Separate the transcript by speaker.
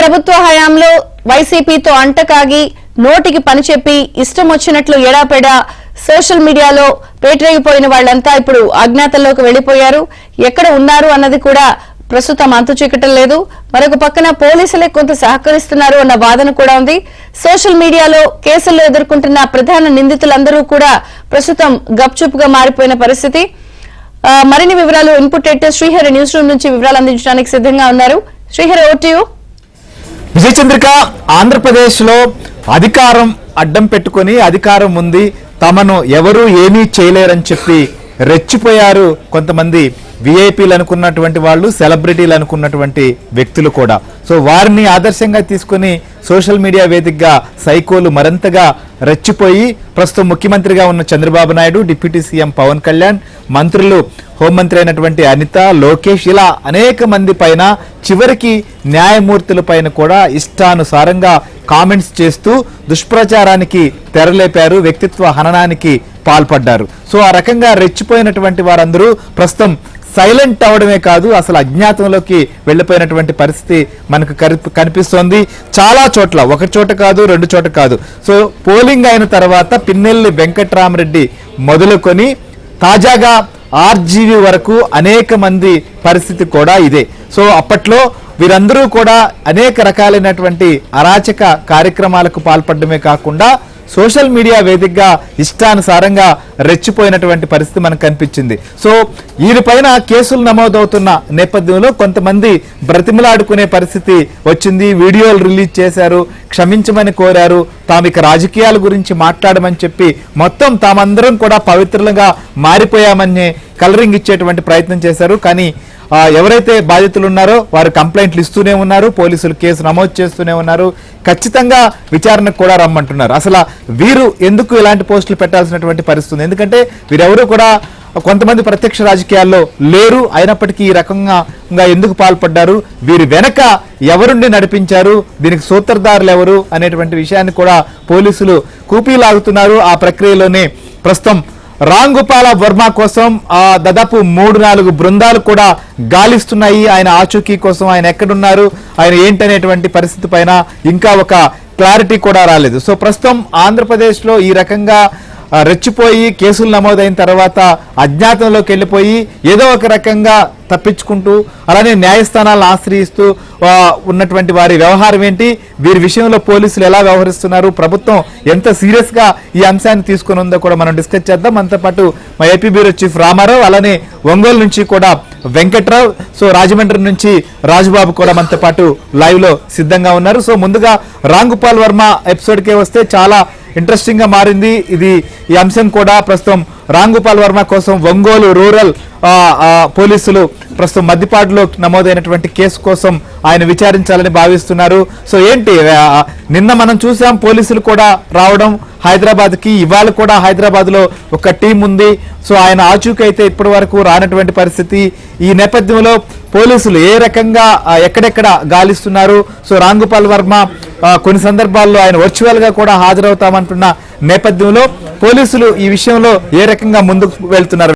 Speaker 1: ప్రభుత్వ హయాంలో వైసీపీతో అంటకాగి నోటికి పని చెప్పి ఇష్టం వచ్చినట్లు ఎడాపెడా సోషల్ మీడియాలో పేటరేగిపోయిన వాళ్లంతా ఇప్పుడు అజ్ఞాతంలోకి వెళ్లిపోయారు. ఎక్కడ ఉన్నారు అన్నది కూడా ప్రస్తుతం అంతు చిక్కటం లేదు. మరొక పక్కన పోలీసులే కొంత సహకరిస్తున్నారు అన్న వాదన కూడా ఉంది. సోషల్ మీడియాలో కేసుల్లో ఎదుర్కొంటున్న ప్రధాన నిందితులందరూ కూడా ప్రస్తుతం గప్చుప్గా మారిపోయిన పరిస్థితి. మరిన్ని వివరాలు input editor Srihari news room నుంచి వివరాలు అందించడానికి సిద్ధంగా ఉన్నారు. Srihari, over to you.
Speaker 2: Vijay Chandrika, Andhra Pradesh లో అధికారం అడ్డం పెట్టుకుని అధికారం ఉంది, తమను ఎవరు ఏమీ చేయలేరని చెప్పి రెచ్చిపోయారు కొంతమంది విఐపీలు అనుకున్నటువంటి వాళ్ళు, సెలబ్రిటీలు అనుకున్నటువంటి వ్యక్తులు కూడా. సో వారిని ఆదర్శంగా తీసుకుని సోషల్ మీడియా వేదికగా సైకోలు మరింతగా రెచ్చిపోయి ప్రస్తుతం ముఖ్యమంత్రిగా ఉన్న చంద్రబాబు నాయుడు, డిప్యూటీ సీఎం పవన్ కళ్యాణ్, మంత్రులు హోంమంత్రి అయినటువంటి అనిత, లోకేష్, ఇలా అనేక మంది పైన, చివరికి న్యాయమూర్తుల పైన కూడా ఇష్టానుసారంగా కామెంట్స్ చేస్తూ దుష్ప్రచారానికి తెరలేపారు, వ్యక్తిత్వ హననానికి పాల్పడ్డారు. సో ఆ రకంగా రెచ్చిపోయినటువంటి వారందరూ ప్రస్తుతం సైలెంట్ అవడమే కాదు, అసలు అజ్ఞాతంలోకి వెళ్లిపోయినటువంటి పరిస్థితి మనకు కనిపిస్తోంది. చాలా చోట్ల, ఒక చోట కాదు, రెండు చోట కాదు. సో పోలింగ్ అయిన తర్వాత పిన్నెల్లి వెంకట్రామరెడ్డి మొదలుకొని తాజాగా ఆర్జీవీ వరకు అనేక మంది పరిస్థితి కూడా ఇదే. సో అప్పట్లో వీరందరూ కూడా అనేక రకాలైనటువంటి అరాచక కార్యక్రమాలకు పాల్పడమే కాకుండా సోషల్ మీడియా వేదికగా ఇష్టానుసారంగా రెచ్చిపోయినటువంటి పరిస్థితి మనకు కనిపించింది. సో వీరిపైన కేసులు నమోదవుతున్న నేపథ్యంలో కొంతమంది బ్రతిమలాడుకునే పరిస్థితి వచ్చింది. వీడియోలు రిలీజ్ చేశారు, క్షమించమని కోరారు, తాము ఇక రాజకీయాల గురించి మాట్లాడమని చెప్పి మొత్తం తామందరం కూడా పవిత్రులుగా మారిపోయామని కలరింగ్ ఇచ్చేటువంటి ప్రయత్నం చేశారు. కానీ ఎవరైతే బాధితులు ఉన్నారో వారు కంప్లైంట్లు ఇస్తూనే ఉన్నారు, పోలీసులు కేసు నమోదు చేస్తూనే ఉన్నారు, ఖచ్చితంగా విచారణకు కూడా రమ్మంటున్నారు. అసలు వీరు ఎందుకు ఇలాంటి పోస్టులు పెట్టాల్సినటువంటి పరిస్థితి? ఎందుకంటే వీరెవరూ కూడా కొంతమంది ప్రత్యక్ష రాజకీయాల్లో లేరు, అయినప్పటికీ ఈ రకంగా ఎందుకు పాల్పడ్డారు, వీరి వెనక ఎవరుండి నడిపించారు, దీనికి సూత్రధారులు ఎవరు అనేటువంటి విషయాన్ని కూడా పోలీసులు కూపీలాగుతున్నారు. ఆ ప్రక్రియలోనే ప్రస్తుతం రామ్ గోపాల్ వర్మ కోసం దాదాపు 3-4 బృందాలు కూడా గాలిస్తున్నాయి. ఆయన ఆచూకీ కోసం, ఆయన ఎక్కడున్నారు, ఆయన ఏంటనేటువంటి పరిస్థితి పైన ఇంకా ఒక క్లారిటీ కూడా రాలేదు. సో ప్రస్తుతం ఆంధ్రప్రదేశ్లో ఈ రకంగా రెచ్చిపోయి కేసులు నమోదైన తర్వాత అజ్ఞాతంలోకి వెళ్ళిపోయి ఏదో ఒక రకంగా తప్పించుకుంటూ, అలానే న్యాయస్థానాలను ఆశ్రయిస్తూ ఉన్నటువంటి వారి వ్యవహారం ఏంటి, వీరి విషయంలో పోలీసులు ఎలా వ్యవహరిస్తున్నారు, ప్రభుత్వం ఎంత సీరియస్ గా ఈ అంశాన్ని తీసుకుని ఉందో కూడా మనం డిస్కస్ చేద్దాం. మనతో పాటు మా ఏపీ బ్యూరో చీఫ్ రామారావు, అలానే ఒంగోలు నుంచి కూడా వెంకట్రావు, సో రాజమండ్రి నుంచి రాజుబాబు కూడా మనతో పాటు లైవ్ లో సిద్ధంగా ఉన్నారు. సో ముందుగా రామ్ గోపాల్ వర్మ ఎపిసోడ్కే వస్తే చాలా ఇంట్రెస్టింగ్ గా మారింది ఈ అంశం కూడా. ప్రస్తుతం రామ్ గోపాల్ వర్మ కోసం ఒంగోలు రూరల్ పోలీసులు ప్రస్తుతం మద్దిపాడులో నమోదైనటువంటి కేసు కోసం ఆయన విచారించాలని భావిస్తున్నారు. సో ఏంటి, నిన్న మనం చూసాం పోలీసులు కూడా రావడం హైదరాబాద్ కి, ఇవాళ కూడా హైదరాబాద్ లో ఒక టీం ఉంది. సో ఆయన ఆచూకీ అయితే ఇప్పటి వరకు రానటువంటి పరిస్థితి. ఈ నేపథ్యంలో పోలీసులు ఏ రకంగా ఎక్కడెక్కడ గాలిస్తున్నారు, సో రామ్ గోపాల్ వర్మ కొన్ని సందర్భాల్లో ఆయన వర్చువల్ గా కూడా హాజరవుతామంటున్న నేపథ్యంలో పోలీసులు ఈ విషయంలో ఏ రకంగా ముందుకు వెళ్తున్నారు?